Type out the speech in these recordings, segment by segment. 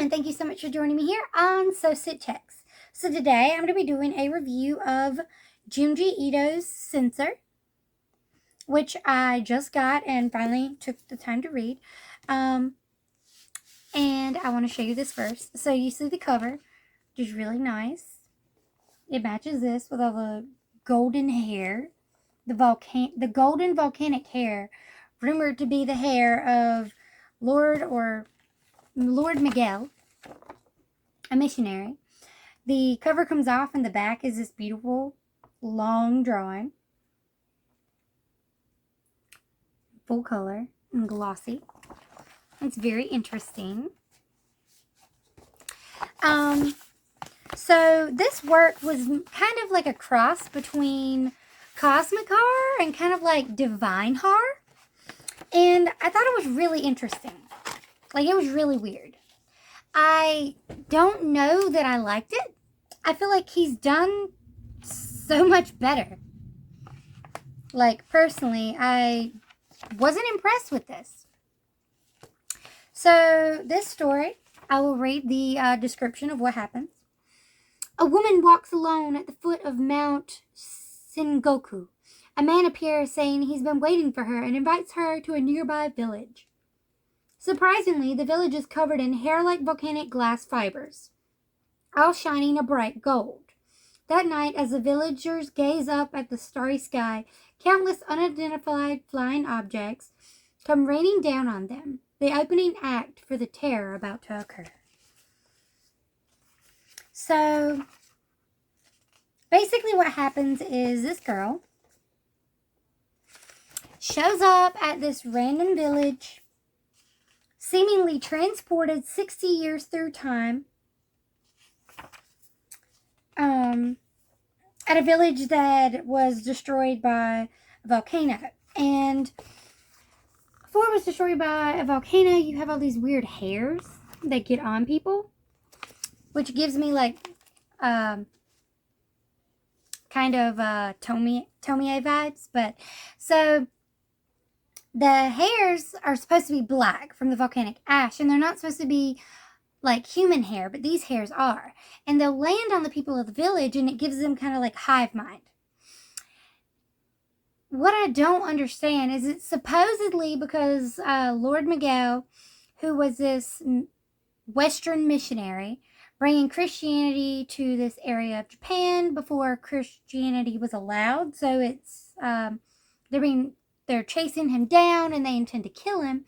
and thank you so much for joining me here on So Sit Text. So today I'm going to be doing a review of Junji Ito's Censor, which I just got and finally took the time to read. And I want to show you this first. So you see the cover, which is really nice. It matches this with all the golden hair, the golden volcanic hair, rumored to be the hair of Lord Miguel, a missionary. The cover comes off and the back is this beautiful long drawing, full color and glossy. It's very interesting. So this work was kind of like a cross between cosmic horror and kind of like divine horror, and I thought it was really interesting. Like, it was really weird. I don't know that I liked it. I feel like he's done so much better. Like, personally, I wasn't impressed with this. So, this story, I will read the description of what happens. A woman walks alone at the foot of Mount Sengoku. A man appears saying he's been waiting for her and invites her to a nearby village. Surprisingly, the village is covered in hair-like volcanic glass fibers, all shining a bright gold. That night, as the villagers gaze up at the starry sky, countless unidentified flying objects come raining down on them, the opening act for the terror about to occur. So, basically what happens is this girl shows up at this random village, seemingly transported 60 years through time, at a village that was destroyed by a volcano. And before it was destroyed by a volcano, you have all these weird hairs that get on people, which gives me like kind of Tomie vibes. But so the hairs are supposed to be black from the volcanic ash, and they're not supposed to be like human hair, but these hairs are. And they'll land on the people of the village, and it gives them kind of like hive mind. What I don't understand is it's supposedly because Lord Miguel, who was this Western missionary, bringing Christianity to this area of Japan before Christianity was allowed. So it's they're chasing him down and they intend to kill him.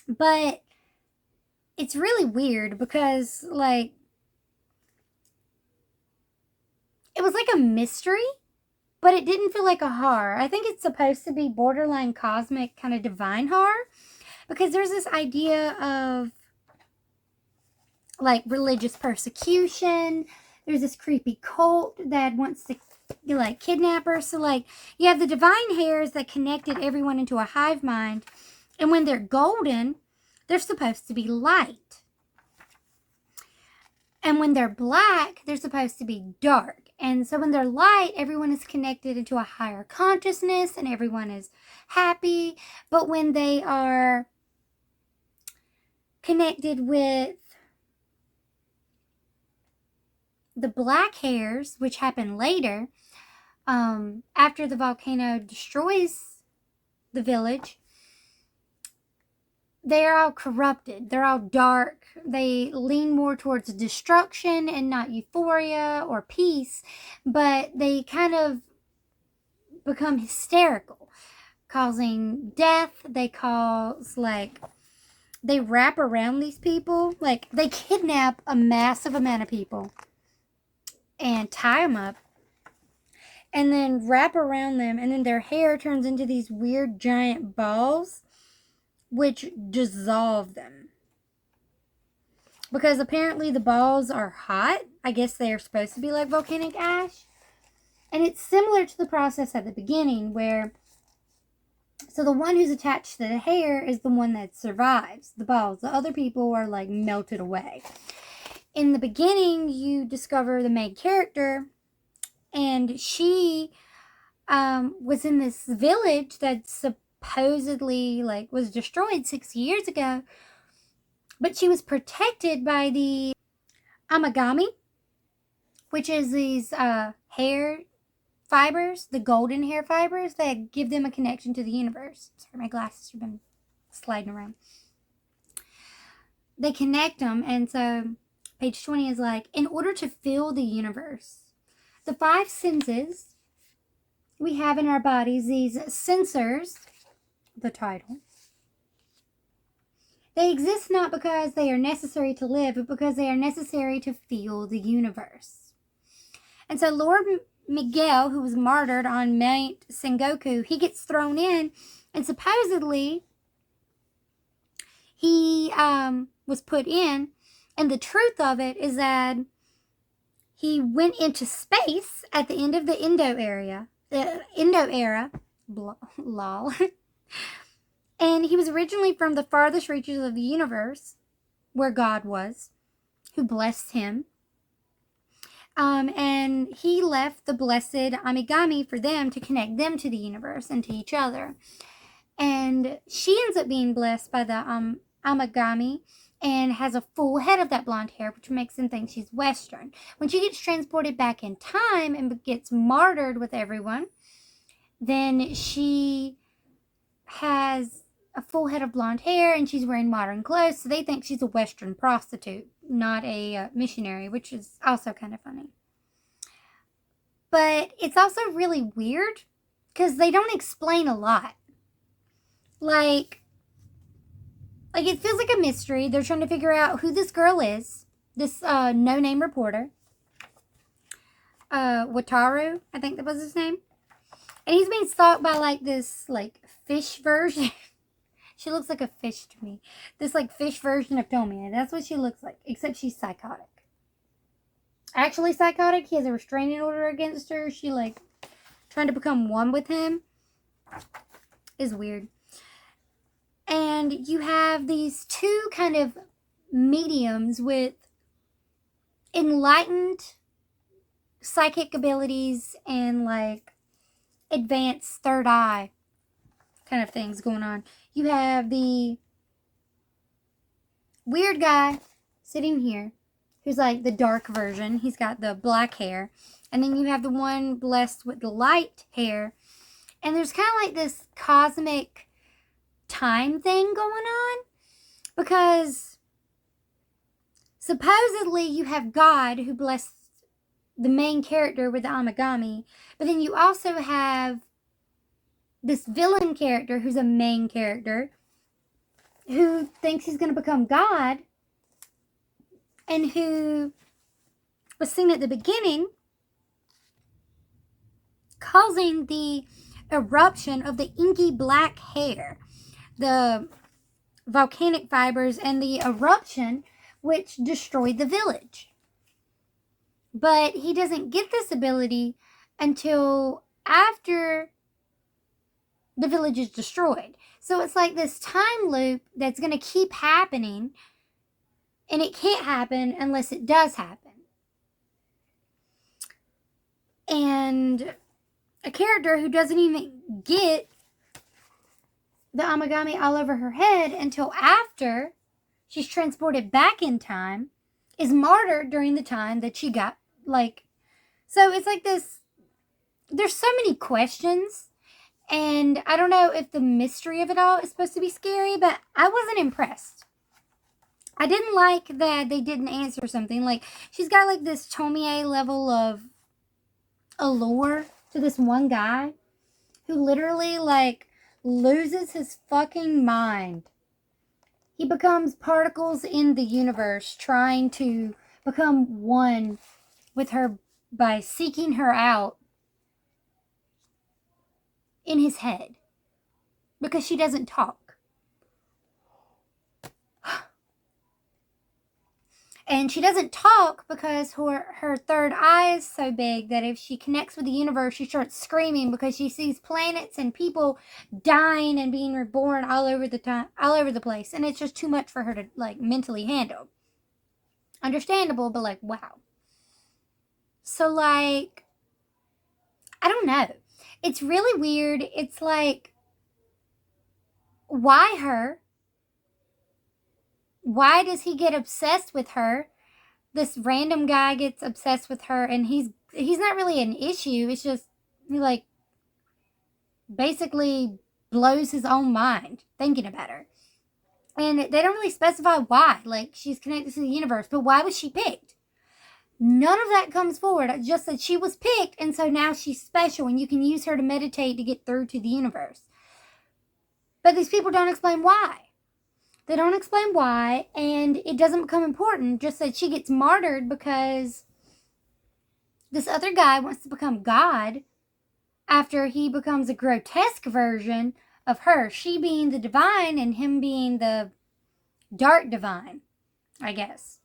But it's really weird because, like, it was like a mystery, but it didn't feel like a horror. I think it's supposed to be borderline cosmic, kind of divine horror, because there's this idea of, like, religious persecution. There's this creepy cult that wants to, like, kidnap her. So, like, you have the divine hairs that connected everyone into a hive mind, and when they're golden, they're supposed to be light. And when they're black, they're supposed to be dark. And so when they're light, everyone is connected into a higher consciousness and everyone is happy. But when they are connected with the black hairs, which happen later, after the volcano destroys the village, they're all corrupted. They're all dark. They lean more towards destruction and not euphoria or peace, but they kind of become hysterical, causing death. They wrap around these people. Like, they kidnap a massive amount of people and tie them up and then wrap around them, and then their hair turns into these weird giant balls which dissolve them. Because apparently the balls are hot. I guess they are supposed to be like volcanic ash. And it's similar to the process at the beginning where, so the one who's attached to the hair is the one that survives the balls. The other people are like melted away. In the beginning, you discover the main character, and she was in this village that's supposedly like was destroyed 60 years ago, But she was protected by the amigami, which is these hair fibers, the golden hair fibers that give them a connection to the universe. Sorry, my glasses have been sliding around. They connect them, and so page 20 is like, in order to fill the universe, the 5 senses we have in our bodies, these sensors, the title, they exist not because they are necessary to live, but because they are necessary to feel the universe. And so Lord Miguel, who was martyred on Mount Sengoku, he gets thrown in, and supposedly he was put in, and the truth of it is that he went into space at the end of the Indo era, lol. And he was originally from the farthest reaches of the universe, where God was, who blessed him. And he left the blessed amigami for them to connect them to the universe and to each other. And she ends up being blessed by the amigami and has a full head of that blonde hair, which makes them think she's Western. When she gets transported back in time and gets martyred with everyone, then she has a full head of blonde hair and she's wearing modern clothes, so they think she's a Western prostitute, not a missionary, which is also kind of funny. But it's also really weird because they don't explain a lot. Like it feels like a mystery. They're trying to figure out who this girl is, this no-name reporter, Wataru, I think that was his name. And he's being stalked by like this like fish version. She looks like a fish to me. This like fish version of Tomie. That's what she looks like, except she's psychotic. Actually psychotic. He has a restraining order against her. She like trying to become one with him is weird. And you have these 2 kind of mediums with enlightened psychic abilities and like advanced third eye kind of things going on. You have the weird guy sitting here who's like the dark version. He's got the black hair. And then you have the one blessed with the light hair. And there's kind of like this cosmic time thing going on, because supposedly you have God who blessed the main character with the amigami, but then you also have this villain character who's a main character who thinks he's going to become God, and who was seen at the beginning causing the eruption of the inky black hair, the volcanic fibers, and the eruption which destroyed the village. But he doesn't get this ability until after the village is destroyed. So it's like this time loop that's going to keep happening, and it can't happen unless it does happen. And a character who doesn't even get the amigami all over her head until after she's transported back in time is martyred during the time that she got, like, so it's like this, there's so many questions, and I don't know if the mystery of it all is supposed to be scary, but I wasn't impressed. I didn't like that they didn't answer something. Like, she's got like this Tomie level of allure to this one guy who literally like loses his fucking mind. He becomes particles in the universe, trying to become one with her by seeking her out in his head, because she doesn't talk. And she doesn't talk because her third eye is so big that if she connects with the universe, she starts screaming because she sees planets and people dying and being reborn all over the place. And it's just too much for her to like mentally handle. Understandable, but like, wow. So like, I don't know. It's really weird. It's like, why her? why does he get obsessed with her? This random guy gets obsessed with her, and he's not really an issue. It's just, he, like, basically blows his own mind thinking about her. And they don't really specify why. Like, she's connected to the universe, but why was she picked? None of that comes forward. It's just that she was picked, and so now she's special, and you can use her to meditate to get through to the universe. But these people don't explain why. They don't explain why, and it doesn't become important. Just that she gets martyred because this other guy wants to become God after he becomes a grotesque version of her. She being the divine and him being the dark divine, I guess.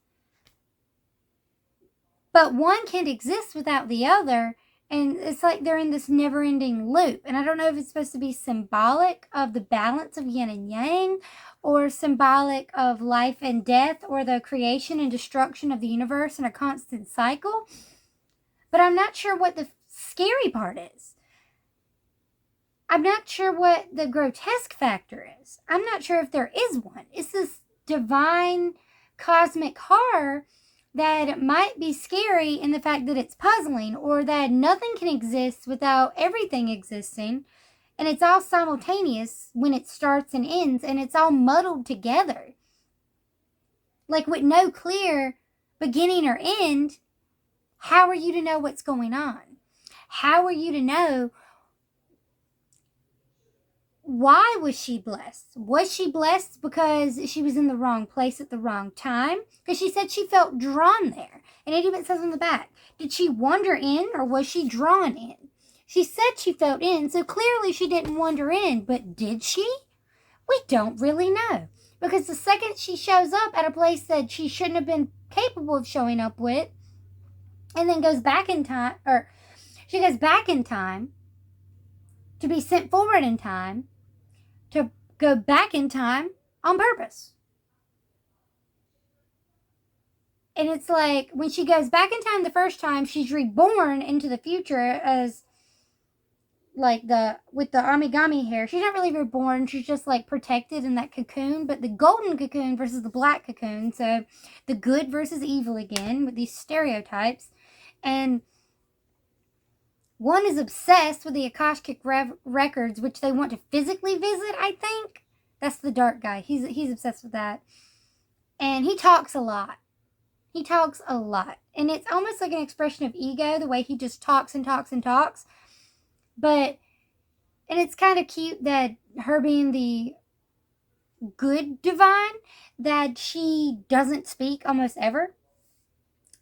But one can't exist without the other, and it's like they're in this never-ending loop. And I don't know if it's supposed to be symbolic of the balance of yin and yang, or symbolic of life and death, or the creation and destruction of the universe in a constant cycle. But I'm not sure what the scary part is. I'm not sure what the grotesque factor is. I'm not sure if there is one. It's this divine cosmic horror that might be scary in the fact that it's puzzling, or that nothing can exist without everything existing, and it's all simultaneous when it starts and ends, and it's all muddled together. Like, with no clear beginning or end, how are you to know what's going on? How are you to know why was she blessed? Was she blessed because she was in the wrong place at the wrong time? Because she said she felt drawn there. And it even says on the back, did she wander in or was she drawn in? She said she felt in, so clearly she didn't wander in. But did she? We don't really know. Because the second she shows up at a place that she shouldn't have been capable of showing up with, and then goes back in time, or she goes back in time to be sent forward in time, to go back in time on purpose. And it's like, when she goes back in time the first time, she's reborn into the future as, like, with the amigami hair. She's not really reborn. She's just, like, protected in that cocoon. But the golden cocoon versus the black cocoon. So, the good versus evil again, with these stereotypes. And one is obsessed with the Akashic records, which they want to physically visit, I think. That's the dark guy. He's obsessed with that. And he talks a lot. He talks a lot. And it's almost like an expression of ego, the way he just talks and talks and talks. But, and it's kind of cute that her being the good divine, that she doesn't speak almost ever.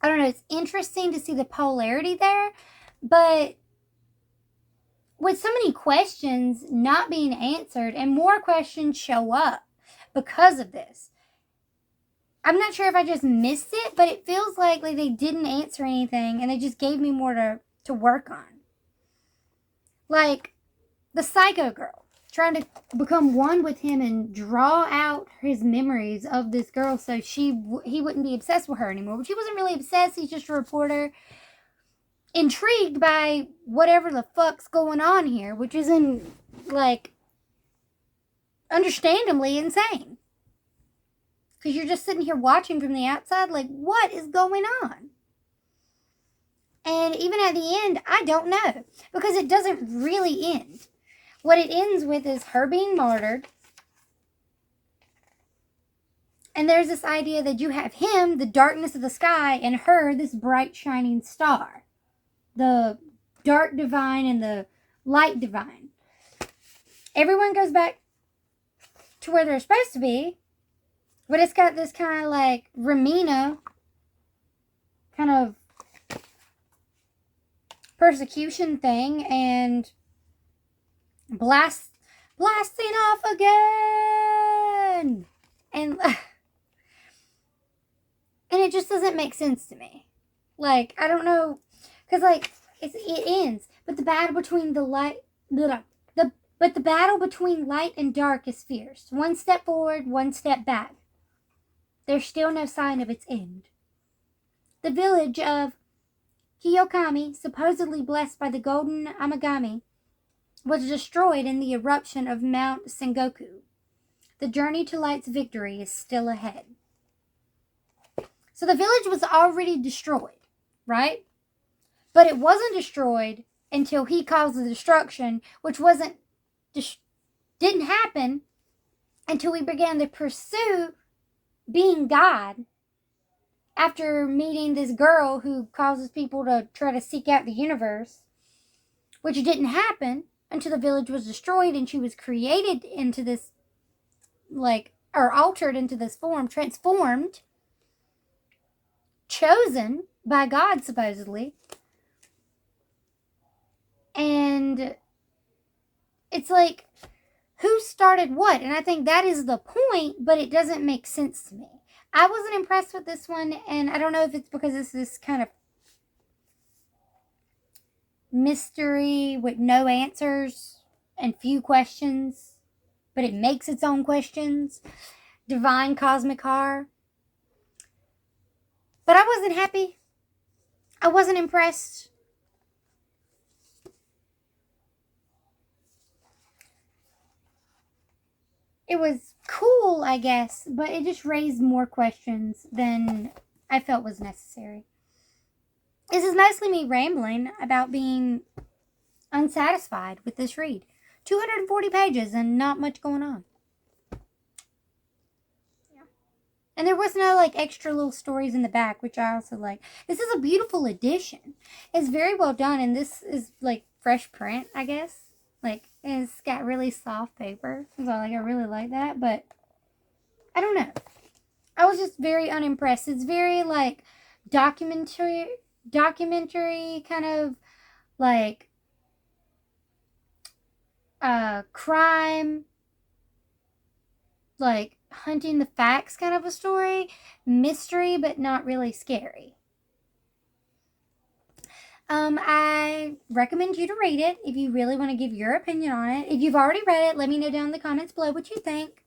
I don't know, it's interesting to see the polarity there. But with so many questions not being answered, and more questions show up because of this, I'm not sure if I just missed it, but it feels like they didn't answer anything and they just gave me more to work on. Like the psycho girl trying to become one with him and draw out his memories of this girl so he wouldn't be obsessed with her anymore. But she wasn't really obsessed. He's just a reporter intrigued by whatever the fuck's going on here, which isn't, like, understandably insane. Because you're just sitting here watching from the outside, like, what is going on? And even at the end, I don't know. Because it doesn't really end. What it ends with is her being martyred. And there's this idea that you have him, the darkness of the sky, and her, this bright shining star. The dark divine and the light divine. Everyone goes back to where they're supposed to be. But it's got this kind of like Ramina kind of persecution thing, and blasting off again. And it just doesn't make sense to me. Like, I don't know, because like it ends, but the battle between the battle between light and dark is fierce. One step forward, one step back. There's still no sign of its end. The village of Kiyokami, supposedly blessed by the golden amigami, was destroyed in the eruption of Mount Sengoku. The journey to light's victory is still ahead. So the village was already destroyed, right? But it wasn't destroyed until he caused the destruction, which didn't happen until we began to pursue being God after meeting this girl who causes people to try to seek out the universe, which didn't happen until the village was destroyed and she was created into this, or altered into this form, transformed, chosen by God, supposedly. And it's like, who started what? And I think that is the point, but it doesn't make sense to me. I wasn't impressed with this one, and I don't know if it's because it's this kind of mystery with no answers and few questions, but it makes its own questions. Divine Cosmic Horror. But I wasn't happy. I wasn't impressed. It was cool, I guess, but it just raised more questions than I felt was necessary. This is mostly me rambling about being unsatisfied with this read. 240 pages and not much going on. Yeah. And there was no extra little stories in the back, which I also like. This is a beautiful edition. It's very well done, and this is fresh print, I guess. It's got really soft paper. So I really like that, but I don't know. I was just very unimpressed. It's very documentary kind of crime, hunting the facts kind of a story. Mystery, but not really scary. I recommend you to read it if you really want to give your opinion on it. If you've already read it, let me know down in the comments below what you think.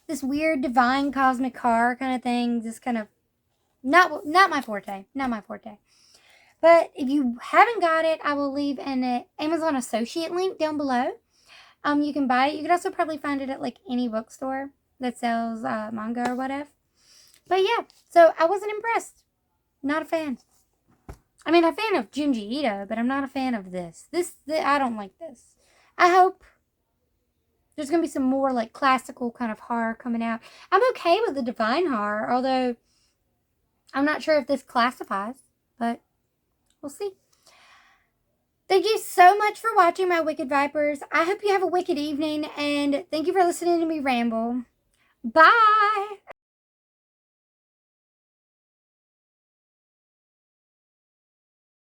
This weird divine cosmic horror kind of thing, just kind of not my forte. Not my forte. But if you haven't got it, I will leave an Amazon associate link down below. You can buy it. You can also probably find it at any bookstore that sells manga or whatever. But yeah, so I wasn't impressed. Not a fan. I mean, I'm a fan of Junji Ito, but I'm not a fan of this. I don't like this. I hope there's going to be some more classical kind of horror coming out. I'm okay with the divine horror, although I'm not sure if this classifies, but we'll see. Thank you so much for watching, my Wicked Vipers. I hope you have a wicked evening, and thank you for listening to me ramble. Bye!